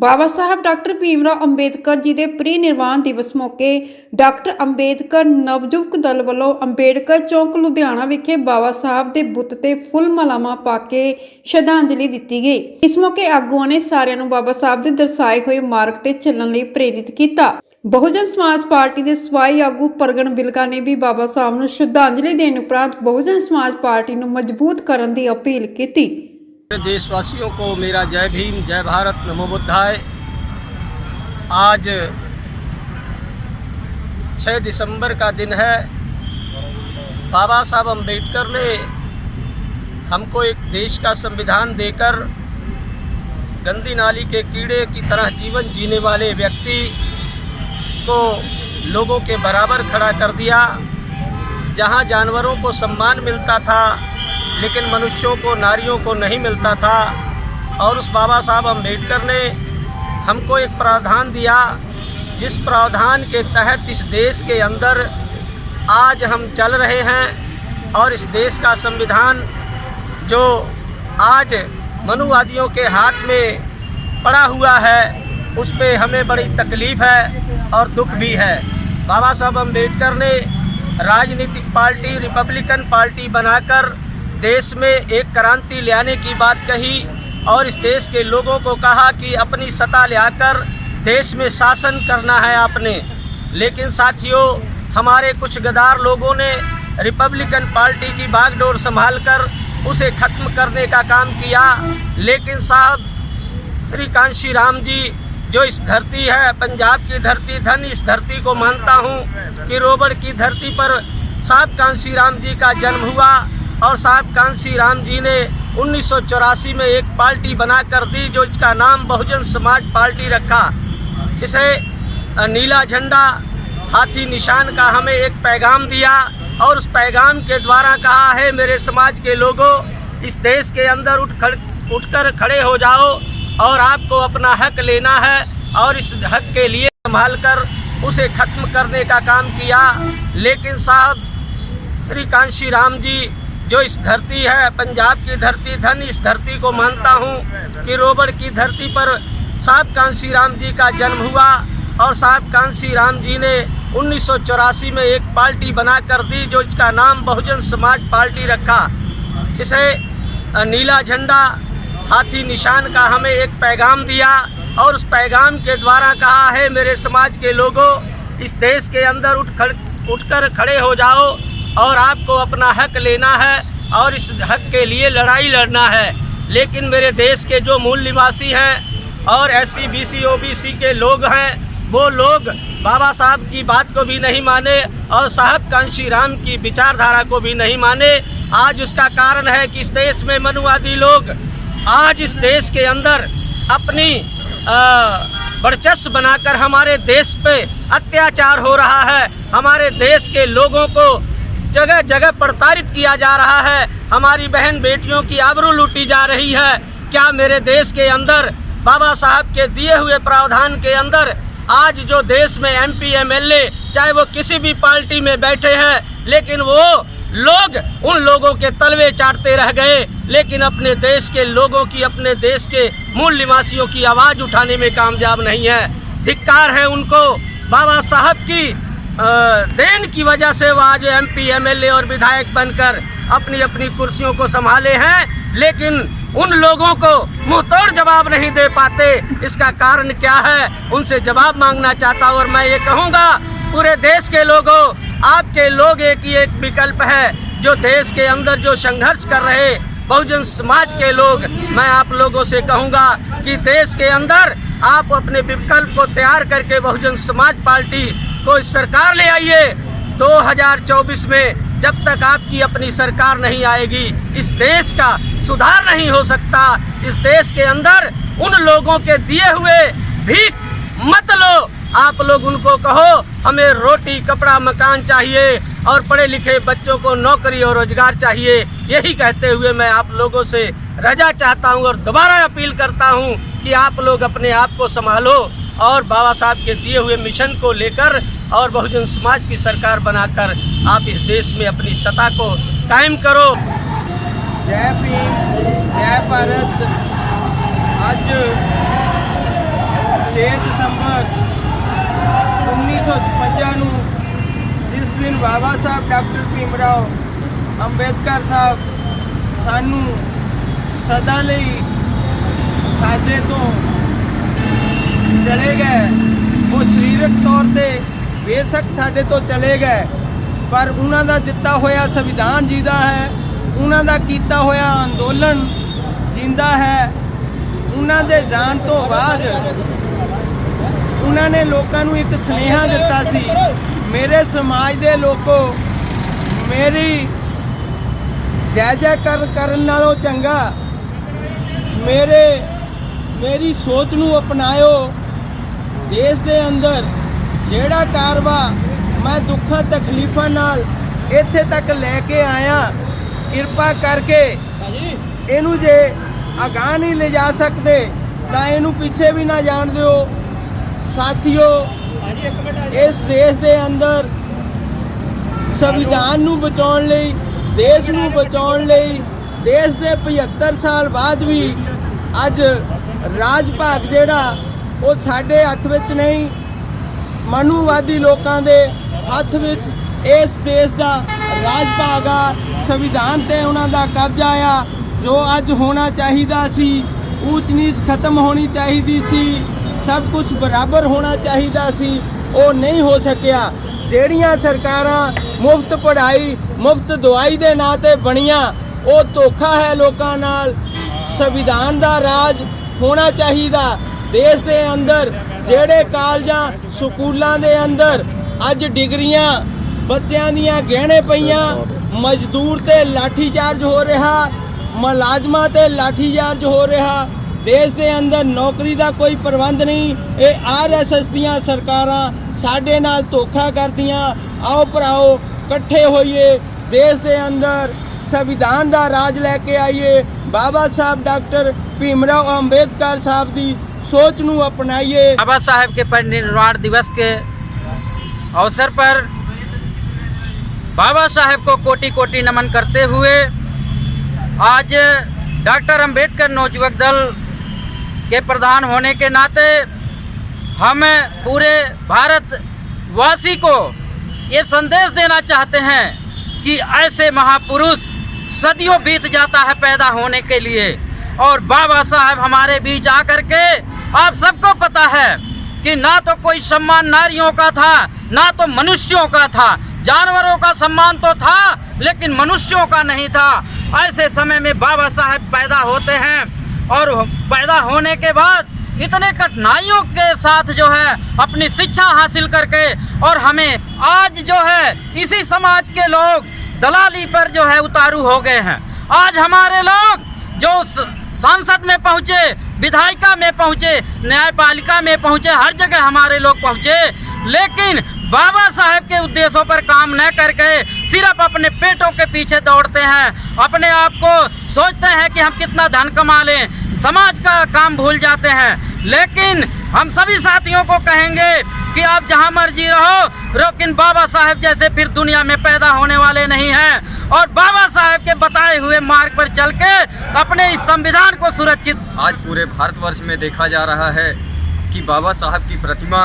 बाबा साहब डॉक्टर भीमराव अंबेडकर जी के परिनिर्वाण दिवस मौके डॉक्टर अंबेडकर नवयुवक दल वालों अंबेडकर चौक लुधियाना विखे बाबा साहब के बुत ते फुल मालावां पा के श्रद्धांजलि दी गई। इस मौके आगुआं ने सारिਆਂ ਨੂੰ बाबा साहब के दर्शाए हुए मार्ग ते चलण लई प्रेरित किया। बहुजन समाज पार्टी के सवाई आगू परगण बिलका ने भी बाबा साहब ਨੂੰ श्रद्धांजलि देने उपरांत बहुजन समाज पार्टी ਨੂੰ मजबूत करने की अपील की। देशवासियों को मेरा जय भीम, जय भारत, नमो बुद्धाय। आज 6 दिसंबर का दिन है। बाबा साहब अंबेडकर ने हमको एक देश का संविधान देकर गंदी नाली के कीड़े की तरह जीवन जीने वाले व्यक्ति को लोगों के बराबर खड़ा कर दिया। जहां जानवरों को सम्मान मिलता था लेकिन मनुष्यों को, नारियों को नहीं मिलता था। और उस बाबा साहब अंबेडकर ने हमको एक प्रावधान दिया, जिस प्रावधान के तहत इस देश के अंदर आज हम चल रहे हैं। और इस देश का संविधान जो आज मनुवादियों के हाथ में पड़ा हुआ है, उस पे हमें बड़ी तकलीफ़ है और दुख भी है। बाबा साहब अंबेडकर ने राजनीतिक पार्टी रिपब्लिकन पार्टी बनाकर देश में एक क्रांति लाने की बात कही और इस देश के लोगों को कहा कि अपनी सत्ता लाकर देश में शासन करना है आपने। लेकिन साथियों, हमारे कुछ गद्दार लोगों ने रिपब्लिकन पार्टी की बागडोर संभालकर उसे ख़त्म करने का काम किया। लेकिन साहब श्री कांशी राम जी, जो इस धरती है, पंजाब की धरती, धन इस धरती को मानता हूँ कि रोबड़ की धरती पर साहब कांशी राम जी का जन्म हुआ। और साहब कांशी राम जी ने 1984 में एक पार्टी बना कर दी, जो इसका नाम बहुजन समाज पार्टी रखा, जिसे नीला झंडा हाथी निशान का हमें एक पैगाम दिया। और उस पैगाम के द्वारा कहा है, मेरे समाज के लोगों, इस देश के अंदर उठकर खड़े हो जाओ और आपको अपना हक लेना है। और इस हक के लिए संभाल कर उसे ख़त्म करने का काम किया। लेकिन साहब श्री कांशी राम जी, जो इस धरती है, पंजाब की धरती, धन इस धरती को मानता हूँ कि रोबड़ की धरती पर साहब कांशी राम जी का जन्म हुआ। और साहब कांशी राम जी ने 1984 में एक पार्टी बना कर दी, जो इसका नाम बहुजन समाज पार्टी रखा, जिसे नीला झंडा हाथी निशान का हमें एक पैगाम दिया। और उस पैगाम के द्वारा कहा है, मेरे समाज के लोगों, इस देश के अंदर उठकर खड़े हो जाओ और आपको अपना हक लेना है और इस हक के लिए लड़ाई लड़ना है। लेकिन मेरे देश के जो मूल निवासी हैं और SC BC OBC के लोग हैं, वो लोग बाबा साहब की बात को भी नहीं माने और साहब कांशी राम की विचारधारा को भी नहीं माने। आज उसका कारण है कि इस देश में मनुवादी लोग आज इस देश के अंदर अपनी वर्चस्व बनाकर हमारे देश पे अत्याचार हो रहा है। हमारे देश के लोगों को जगह जगह प्रताड़ित किया जा रहा है। हमारी बहन बेटियों की आबरू लूटी जा रही है। क्या मेरे देश के अंदर बाबा साहब के दिए हुए प्रावधान के अंदर आज जो देश में MP MLA चाहे वो किसी भी पार्टी में बैठे हैं, लेकिन वो लोग उन लोगों के तलवे चाटते रह गए, लेकिन अपने देश के लोगों की, अपने देश के मूल निवासियों की आवाज़ उठाने में कामयाब नहीं है। धिक्कार है उनको। बाबा साहब की देन की वजह से वो आज MP MLA और विधायक बनकर अपनी अपनी कुर्सियों को संभाले हैं, लेकिन उन लोगों को मुंहतोड़ जवाब नहीं दे पाते। इसका कारण क्या है, उनसे जवाब मांगना चाहता हूँ। और मैं ये कहूँगा, पूरे देश के लोगों, आपके लोग एक ही एक विकल्प है, जो देश के अंदर जो संघर्ष कर रहे बहुजन समाज के लोग, मैं आप लोगों से कहूँगा कि देश के अंदर आप अपने विकल्प को तैयार करके बहुजन समाज पार्टी को सरकार ले आइए। 2024 में जब तक आपकी अपनी सरकार नहीं आएगी, इस देश का सुधार नहीं हो सकता। इस देश के अंदर उन लोगों के दिए हुए भीख मत लो। आप लोग उनको कहो, हमें रोटी, कपड़ा, मकान चाहिए और पढ़े लिखे बच्चों को नौकरी और रोजगार चाहिए। यही कहते हुए मैं आप लोगों से रजा चाहता हूं और दोबारा अपील करता हूं कि आप लोग अपने आप को संभालो और बाबा साहब के दिए हुए मिशन को लेकर और बहुजन समाज की सरकार बनाकर आप इस देश में अपनी सत्ता को कायम करो। जय भीम, जय भारत। आज 6 ਦਸੰਬਰ 1956 ਨੂੰ ਜਿਸ ਦਿਨ ਬਾਬਾ ਸਾਹਿਬ ਡਾਕਟਰ ਭੀਮਰਾਓ ਅੰਬੇਦਕਰ ਸਾਹਿਬ ਸਾਨੂੰ ਸਦਾ ਲਈ ਸਾਡੇ ਤੋਂ ਚਲੇ ਗਏ। ਉਹ ਸਰੀਰਕ ਤੌਰ ਤੇ ਬੇਸ਼ੱਕ ਸਾਡੇ ਤੋਂ ਚਲੇ ਗਏ, ਪਰ ਉਹਨਾਂ ਦਾ ਦਿੱਤਾ ਹੋਇਆ ਸੰਵਿਧਾਨ ਜਿਹਦਾ ਹੈ, ਉਹਨਾਂ ਦਾ ਕੀਤਾ ਹੋਇਆ ਅੰਦੋਲਨ ਜਿੰਦਾ ਹੈ। ਉਹਨਾਂ ਦੇ ਜਾਣ ਤੋਂ ਬਾਅਦ ਉਹਨਾਂ ਨੇ ਲੋਕਾਂ ਨੂੰ ਇੱਕ ਸੁਨੇਹਾ ਦਿੱਤਾ ਸੀ, ਮੇਰੇ ਸਮਾਜ ਦੇ ਲੋਕੋ, ਮੇਰੀ ਜੈ ਜੈਕਾਰ ਕਰਨ ਨਾਲੋਂ ਚੰਗਾ ਮੇਰੀ ਸੋਚ ਨੂੰ ਅਪਣਾਇਓ। ਦੇਸ਼ ਦੇ ਅੰਦਰ ਜਿਹੜਾ ਕਾਰਵਾ ਮੈਂ ਦੁੱਖਾਂ ਤਕਲੀਫਾਂ ਨਾਲ ਇੱਥੇ ਤੱਕ ਲੈ ਕੇ ਆਇਆ, ਕਿਰਪਾ ਕਰਕੇ ਇਹਨੂੰ ਜੇ ਅਗਾਂਹ ਨਹੀਂ ਲੈ ਜਾ ਸਕਦੇ ਤਾਂ ਇਹਨੂੰ ਪਿੱਛੇ ਵੀ ਨਾ ਜਾਣ ਦਿਓ। ਸਾਥੀਓ, ਇਸ ਦੇਸ਼ ਦੇ ਅੰਦਰ ਸੰਵਿਧਾਨ ਨੂੰ ਬਚਾਉਣ ਲਈ, ਦੇਸ਼ ਨੂੰ ਬਚਾਉਣ ਲਈ, ਦੇਸ਼ ਦੇ 75 ਸਾਲ ਬਾਅਦ ਵੀ ਅੱਜ ਰਾਜ ਭਾਗ ਜਿਹੜਾ ਉਹ ਸਾਡੇ ਹੱਥ ਵਿੱਚ ਨਹੀਂ, ਮਨੂਵਾਦੀ ਲੋਕਾਂ ਦੇ ਹੱਥ ਵਿੱਚ ਇਸ ਦੇਸ਼ ਦਾ ਰਾਜ ਭਾਗ ਆ। ਸੰਵਿਧਾਨ ਤੇ ਉਹਨਾਂ ਦਾ ਕਬਜ਼ਾ ਆ। ਜੋ ਅੱਜ ਹੋਣਾ ਚਾਹੀਦਾ ਸੀ, ਊਚ ਨੀਚ ਖਤਮ ਹੋਣੀ ਚਾਹੀਦੀ ਸੀ, ਸਭ ਕੁਝ ਬਰਾਬਰ ਹੋਣਾ ਚਾਹੀਦਾ ਸੀ, ਉਹ ਨਹੀਂ ਹੋ ਸਕਿਆ। ਜਿਹੜੀਆਂ ਸਰਕਾਰਾਂ ਮੁਫਤ ਪੜ੍ਹਾਈ, ਮੁਫਤ ਦਵਾਈ ਦੇ ਨਾਂ ਤੇ ਬਣੀਆਂ, ਉਹ ਧੋਖਾ ਹੈ ਲੋਕਾਂ ਨਾਲ। ਸੰਵਿਧਾਨ ਦਾ ਰਾਜ ਹੋਣਾ ਚਾਹੀਦਾ ਦੇਸ਼ ਦੇ ਅੰਦਰ। ਜਿਹੜੇ ਕਾਲਜਾਂ ਸਕੂਲਾਂ ਦੇ ਅੰਦਰ ਅੱਜ ਡਿਗਰੀਆਂ ਬੱਚਿਆਂ ਦੀਆਂ ਗਹਿਣੇ ਪਈਆਂ, ਮਜ਼ਦੂਰ ਤੇ ਲਾਠੀਚਾਰਜ ਹੋ ਰਿਹਾ, ਮੁਲਾਜ਼ਮਾਂ ਤੇ ਲਾਠੀਚਾਰਜ ਹੋ ਰਿਹਾ, ਦੇਸ਼ ਦੇ ਅੰਦਰ ਨੌਕਰੀ ਦਾ ਕੋਈ ਪ੍ਰਬੰਧ ਨਹੀਂ। ਇਹ RSS ਦੀਆਂ ਸਰਕਾਰਾਂ ਸਾਡੇ ਨਾਲ ਧੋਖਾ ਕਰਦੀਆਂ। ਆਓ ਭਰਾਓ, ਇਕੱਠੇ ਹੋਈਏ, ਦੇਸ਼ ਦੇ ਅੰਦਰ संविधान का राज लेके आइए। बाबा साहब डॉक्टर भीमराव अंबेडकर साहब की सोच नू अपनाइए। बाबा साहब के परिनिर्वाण दिवस के अवसर पर बाबा साहब को कोटि कोटि नमन करते हुए आज डॉक्टर अंबेडकर नवयुवक दल के प्रधान होने के नाते हम पूरे भारतवासी को ये संदेश देना चाहते हैं कि ऐसे महापुरुष सदियों बीत जाता है पैदा होने के लिए, और बाबा साहब हमारे बीच आकर के, आप सबको पता है कि ना तो कोई सम्मान नारियों का था, ना तो मनुष्यों का था। जानवरों का सम्मान तो था लेकिन मनुष्यों का नहीं था। ऐसे समय में बाबा साहब पैदा होते हैं और पैदा होने के बाद इतने कठिनाइयों के साथ जो है अपनी शिक्षा हासिल करके, और हमें आज जो है इसी समाज के लोग दलाली पर जो है उतारू हो गए हैं। आज हमारे लोग जो सांसद में पहुँचे, विधायिका में पहुँचे, न्यायपालिका में पहुँचे, हर जगह हमारे लोग पहुँचे, लेकिन बाबा साहब के उद्देश्यों पर काम न करके सिर्फ अपने पेटों के पीछे दौड़ते हैं। अपने आप को सोचते हैं कि हम कितना धन कमा लें, समाज का काम भूल जाते हैं। लेकिन हम सभी साथियों को कहेंगे कि आप जहां मर्जी रहो, लेकिन बाबा साहब जैसे फिर दुनिया में पैदा होने वाले नहीं हैं, और बाबा साहब के बताए हुए मार्ग पर चल के अपने इस संविधान को सुरक्षित। आज पूरे भारतवर्ष में देखा जा रहा है कि बाबा साहब की प्रतिमा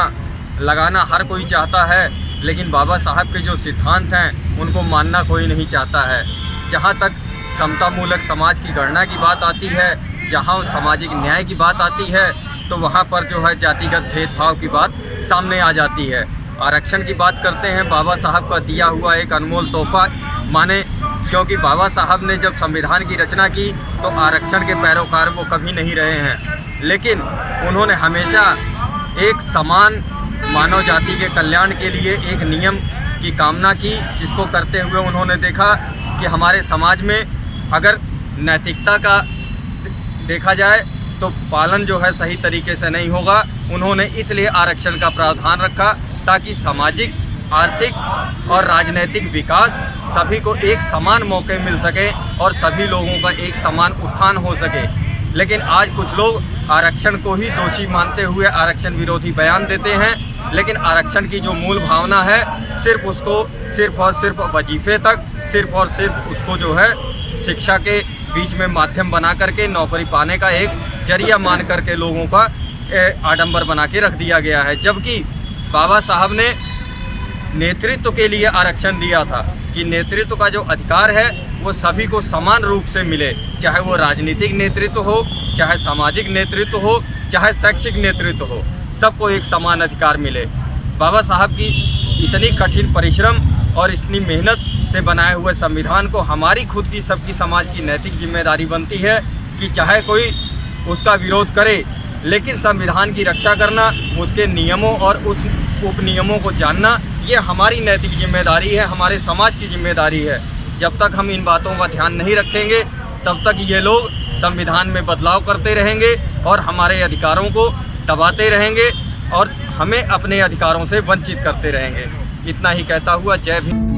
लगाना हर कोई चाहता है, लेकिन बाबा साहब के जो सिद्धांत हैं उनको मानना कोई नहीं चाहता है। जहाँ तक समतामूलक समाज की गणना की बात आती है, जहाँ सामाजिक न्याय की बात आती है, तो वहाँ पर जो है जातिगत भेदभाव की बात सामने आ जाती है। आरक्षण की बात करते हैं, बाबा साहब का दिया हुआ एक अनमोल तोहफा माने, क्योंकि बाबा साहब ने जब संविधान की रचना की तो आरक्षण के पैरोकार वो कभी नहीं रहे हैं, लेकिन उन्होंने हमेशा एक समान मानव जाति के कल्याण के लिए एक नियम की कामना की, जिसको करते हुए उन्होंने देखा कि हमारे समाज में अगर नैतिकता का देखा जाए तो पालन जो है सही तरीके से नहीं होगा। उन्होंने इसलिए आरक्षण का प्रावधान रखा ताकि सामाजिक, आर्थिक और राजनीतिक विकास सभी को एक समान मौके मिल सके और सभी लोगों का एक समान उत्थान हो सके। लेकिन आज कुछ लोग आरक्षण को ही दोषी मानते हुए आरक्षण विरोधी बयान देते हैं, लेकिन आरक्षण की जो मूल भावना है सिर्फ उसको सिर्फ और सिर्फ वजीफे तक, सिर्फ और सिर्फ उसको जो है शिक्षा के बीच में माध्यम बना करके नौकरी पाने का एक जरिया मान करके लोगों का आडंबर बना के रख दिया गया है। जबकि बाबा साहब ने नेतृत्व के लिए आरक्षण दिया था कि नेतृत्व का जो अधिकार है वो सभी को समान रूप से मिले, चाहे वो राजनीतिक नेतृत्व हो, चाहे सामाजिक नेतृत्व हो, चाहे शैक्षिक नेतृत्व हो, सबको एक समान अधिकार मिले। बाबा साहब की इतनी कठिन परिश्रम और इतनी मेहनत से बनाए हुए संविधान को हमारी खुद की सबकी समाज की नैतिक जिम्मेदारी बनती है कि चाहे कोई उसका विरोध करे, लेकिन संविधान की रक्षा करना, उसके नियमों और उस उपनियमों को जानना, ये हमारी नैतिक जिम्मेदारी है, हमारे समाज की जिम्मेदारी है। जब तक हम इन बातों का ध्यान नहीं रखेंगे तब तक ये लोग संविधान में बदलाव करते रहेंगे और हमारे अधिकारों को दबाते रहेंगे और हमें अपने अधिकारों से वंचित करते रहेंगे। इतना ही कहता हुआ जय भीम।